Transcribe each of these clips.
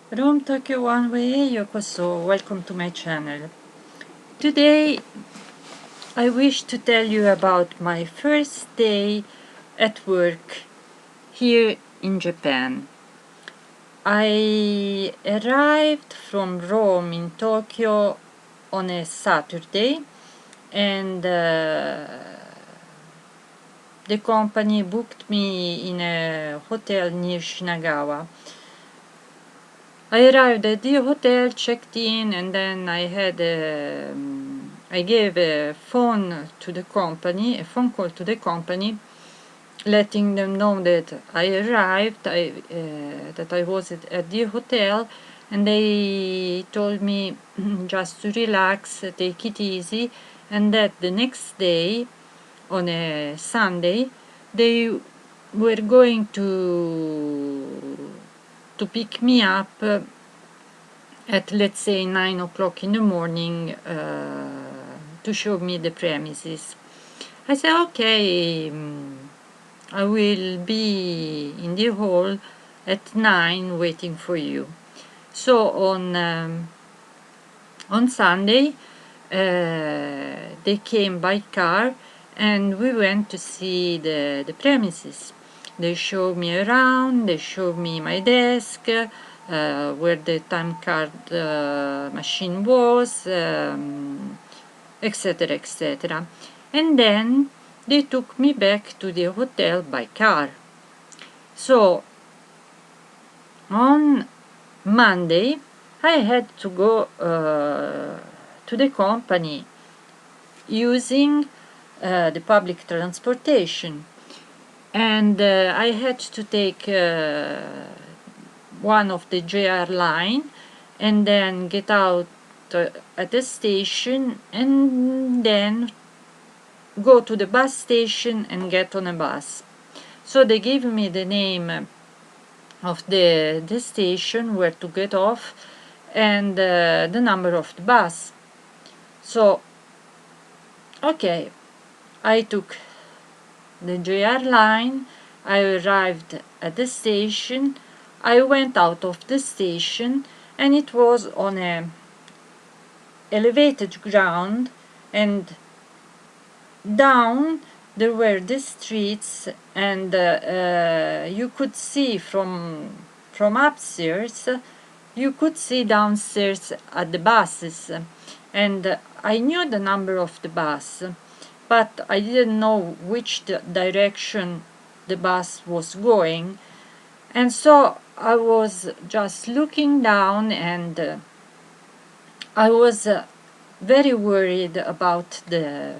From Tokyo One Way, Yokoso, welcome to my channel. Today I wish to tell you about my first day at work here in Japan. I arrived from Rome in Tokyo on a Saturday, and the company booked me in a hotel near Shinagawa. I arrived at the hotel, checked in, and then I gave a phone call to the company, letting them know that I arrived, that I was at the hotel, and they told me just to relax, take it easy, and that the next day, on a Sunday, they were going to pick me up at, let's say, 9 o'clock in the morning to show me the premises. I said, okay, I will be in the hall at 9 waiting for you. So on Sunday they came by car and we went to see the premises. They showed me around, they showed me my desk, where the time card machine was, etc., etc. And then they took me back to the hotel by car. So on Monday I had to go to the company using the public transportation, and I had to take one of the JR line and then get out at the station and then go to the bus station and get on a bus. So they gave me the name of the station where to get off and the number of the bus. So okay, I took the JR line, I arrived at the station, I went out of the station, and it was on a elevated ground, and down there were the streets, and you could see from upstairs, you could see downstairs at the buses, and I knew the number of the bus, but I didn't know which direction the bus was going, and so I was just looking down, and I was very worried about the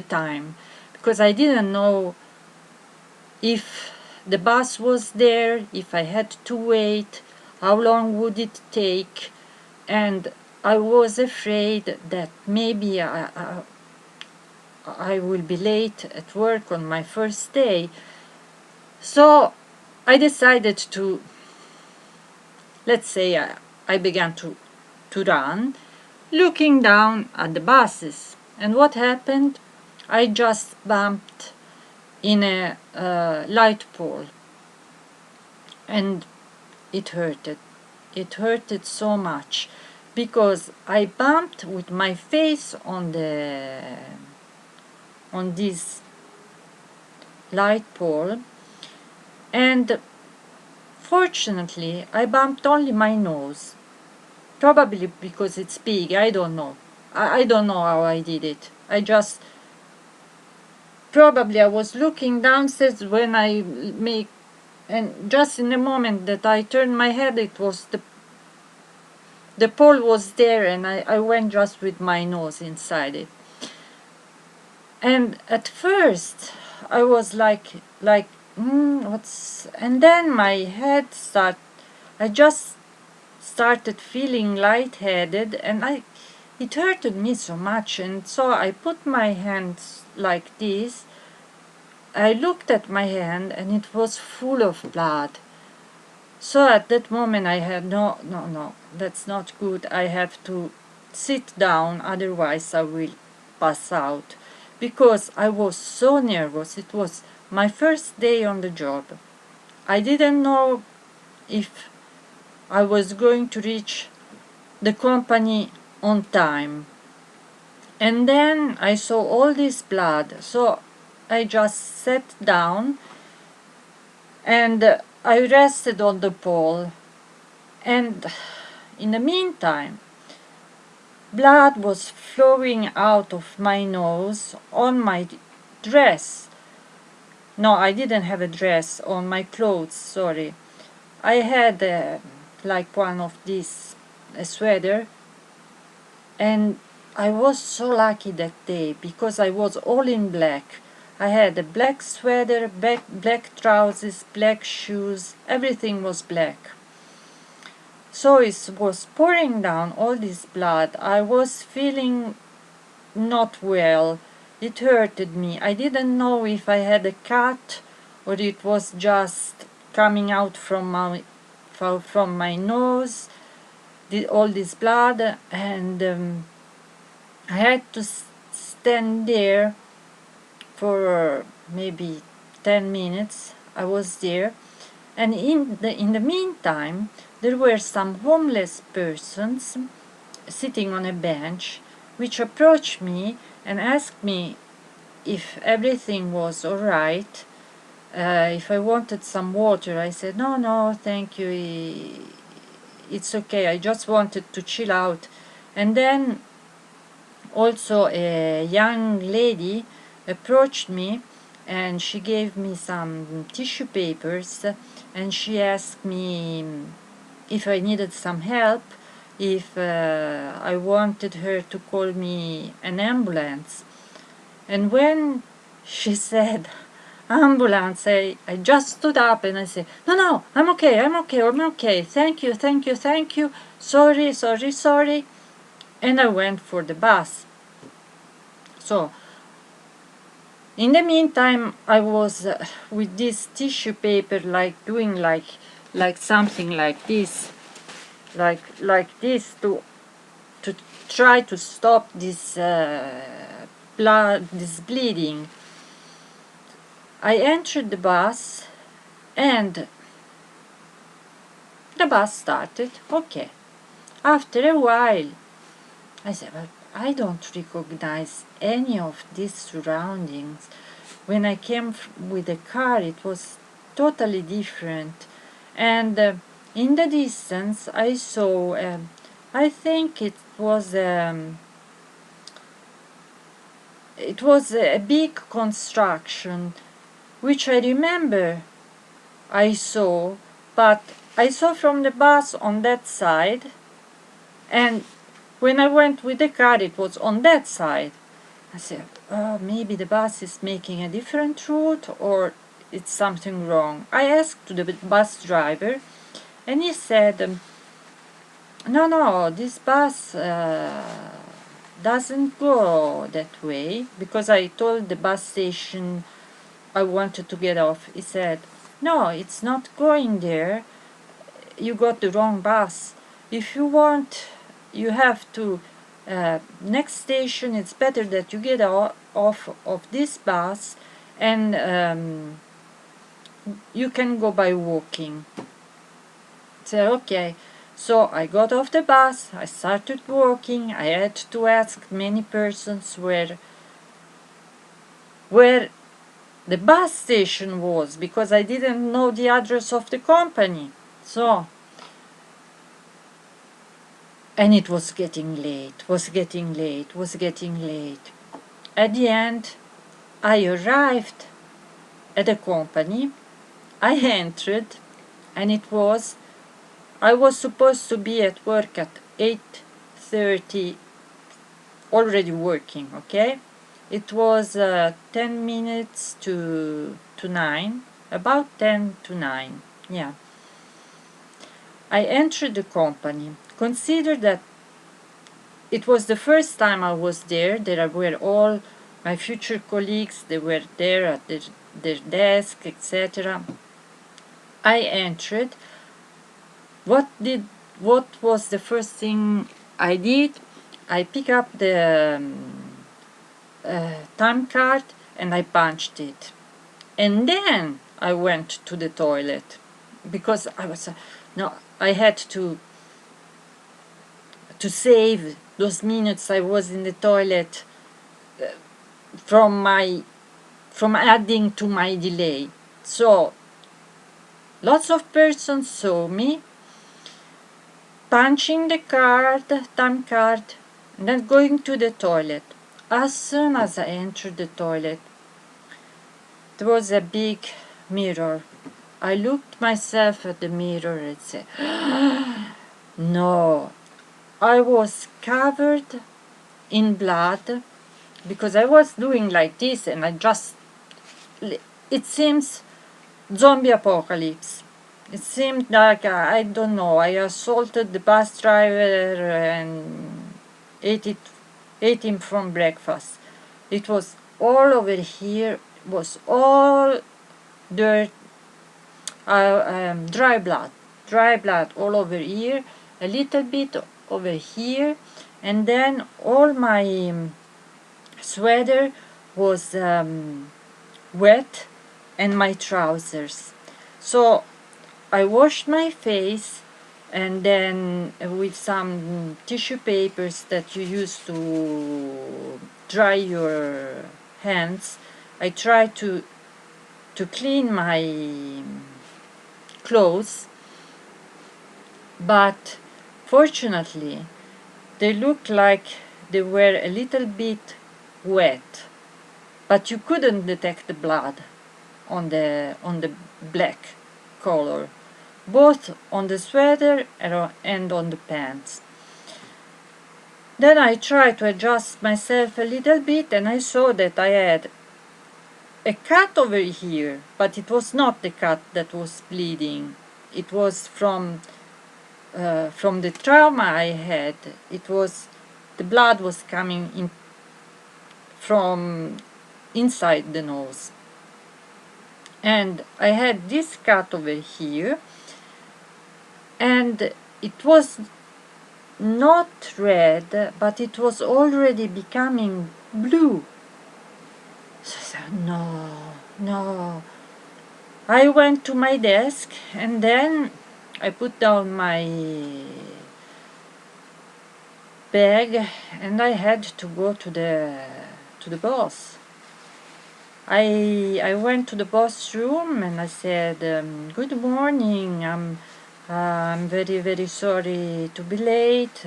time, because I didn't know if the bus was there, if I had to wait, how long would it take, and I was afraid that maybe I will be late at work on my first day. So I decided to, let's say, I began to run, looking down at the buses. And what happened? I just bumped in a light pole, and it hurted. It hurted so much because I bumped with my face on this light pole, and fortunately I bumped only my nose. Probably because it's big, I don't know. I don't know how I did it. Probably I was looking downstairs when I make, and just in the moment that I turned my head, it was the pole was there, and I went just with my nose inside it. And at first I was like what's, and then my head I just started feeling lightheaded, and it hurted me so much, and so I put my hands like this. I looked at my hand, and it was full of blood. So at that moment I had no, that's not good. I have to sit down, otherwise I will pass out, because I was so nervous. It was my first day on the job. I didn't know if I was going to reach the company on time. And then I saw all this blood, so I just sat down and I rested on the pole. And in the meantime, blood was flowing out of my nose on my dress. No, I didn't have a dress, on my clothes, sorry. I had like one of these, a sweater, and I was so lucky that day because I was all in black. I had a black sweater, black trousers, black shoes, everything was black. So it was pouring down all this blood. I was feeling not well. It hurted me. I didn't know if I had a cut or it was just coming out from my nose, all this blood, and I had to stand there for maybe 10 minutes. I was there, and in the meantime there were some homeless persons sitting on a bench which approached me and asked me if everything was all right, if I wanted some water. I said, no, thank you, it's okay, I just wanted to chill out. And then also a young lady approached me and she gave me some tissue papers and she asked me if I needed some help, if I wanted her to call me an ambulance. And when she said ambulance, I just stood up and I said, no, I'm okay, thank you, sorry, and I went for the bus. So in the meantime I was with this tissue paper, like doing like something like this, like this, to try to stop this blood, this bleeding. I entered the bus and the bus started. Okay. After a while I said, but I don't recognize any of these surroundings. When I came with the car, it was totally different. And in the distance, I saw, I think it was a big construction, which I remember I saw, but I saw from the bus on that side, and when I went with the car, it was on that side. I said, oh, maybe the bus is making a different route or it's something wrong. I asked to the bus driver and he said, no, this bus doesn't go that way, because I told the bus station I wanted to get off. He said, no, it's not going there. You got the wrong bus. If you want, you have to next station, it's better that you get off of this bus and you can go by walking. So okay, so I got off the bus, I started walking. I had to ask many persons where the bus station was, because I didn't know the address of the company. So, and it was getting late. At the end, I arrived at the company. I entered, and I was supposed to be at work at 8:30, already working, okay? It was 10 minutes to 9, about 10 to 9, yeah. I entered the company. Consider that it was the first time I was there. There were all my future colleagues. They were there at their desk, etc. I entered. What was the first thing I did? I picked up the time card and I punched it. And then I went to the toilet, because I was No, I had to save those minutes I was in the toilet from adding to my delay. So lots of persons saw me punching the time card, and then going to the toilet. As soon as I entered the toilet, there was a big mirror. I looked myself at the mirror and said, no, I was covered in blood because I was doing like this, and it seems zombie apocalypse. It seemed like, I don't know, I assaulted the bus driver and ate him from breakfast. It was all over here, was all dirt, dry blood all over here, a little bit over here, and then all my sweater was wet, and my trousers. So I washed my face, and then with some tissue papers that you use to dry your hands, I tried to clean my clothes, but fortunately they looked like they were a little bit wet, but you couldn't detect the blood on the black color, both on the sweater and on the pants. Then I tried to adjust myself a little bit, and I saw that I had a cut over here, but it was not the cut that was bleeding. It was from the trauma I had. It was the blood was coming in from inside the nose. And I had this cut over here, and it was not red, but it was already becoming blue. So I said, no. I went to my desk, and then I put down my bag, and I had to go to the boss. I went to the boss room, and I said, good morning, I'm very, very sorry to be late.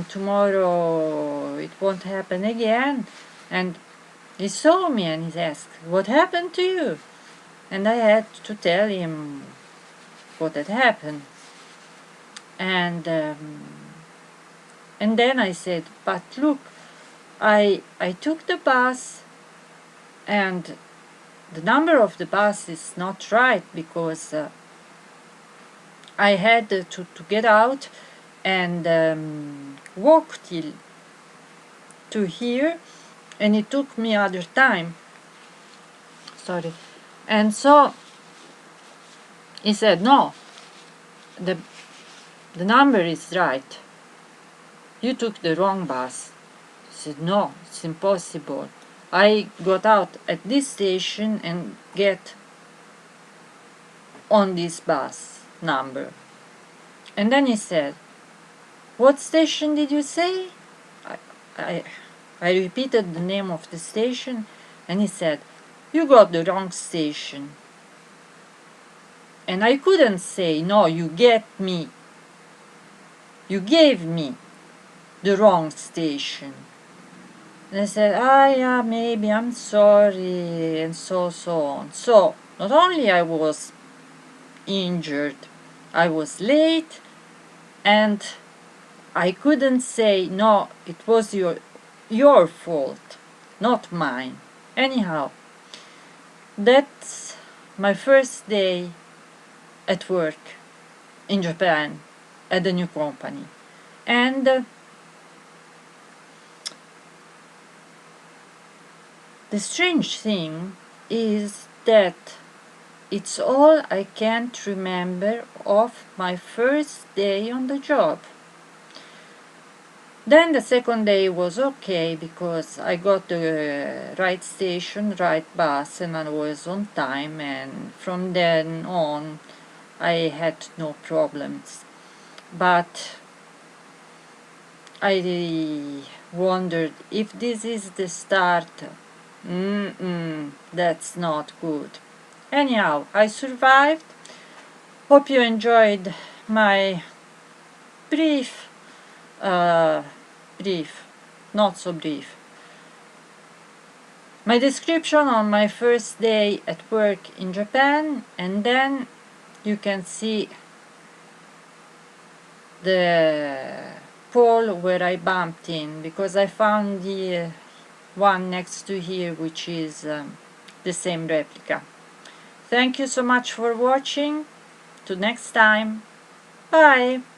Tomorrow it won't happen again. And he saw me and he asked, what happened to you? And I had to tell him what had happened. And then I said, but look, I took the bus, and the number of the bus is not right, because I had to get out and walk to here, and it took me other time. Sorry. And so he said, no, the number is right. You took the wrong bus. I said, no, it's impossible. I got out at this station and get on this bus number. And then he said, what station did you say? I repeated the name of the station, and he said, you got the wrong station. And I couldn't say, no, you gave me the wrong station. And I said, yeah, maybe, I'm sorry, and so on. So, not only I was injured, I was late, and I couldn't say, no, it was your fault, not mine. Anyhow, that's my first day at work in Japan at the new company. And the strange thing is that it's all I can't remember of my first day on the job. Then the second day was okay, because I got the right station, right bus, and I was on time, and from then on I had no problems. But I wondered if this is the start. That's not good. Anyhow, I survived. Hope you enjoyed my brief, uh, brief, not so brief, my description on my first day at work in Japan, and then you can see the pole where I bumped in, because I found the one next to here which is the same replica. Thank you so much for watching. Till next time. Bye!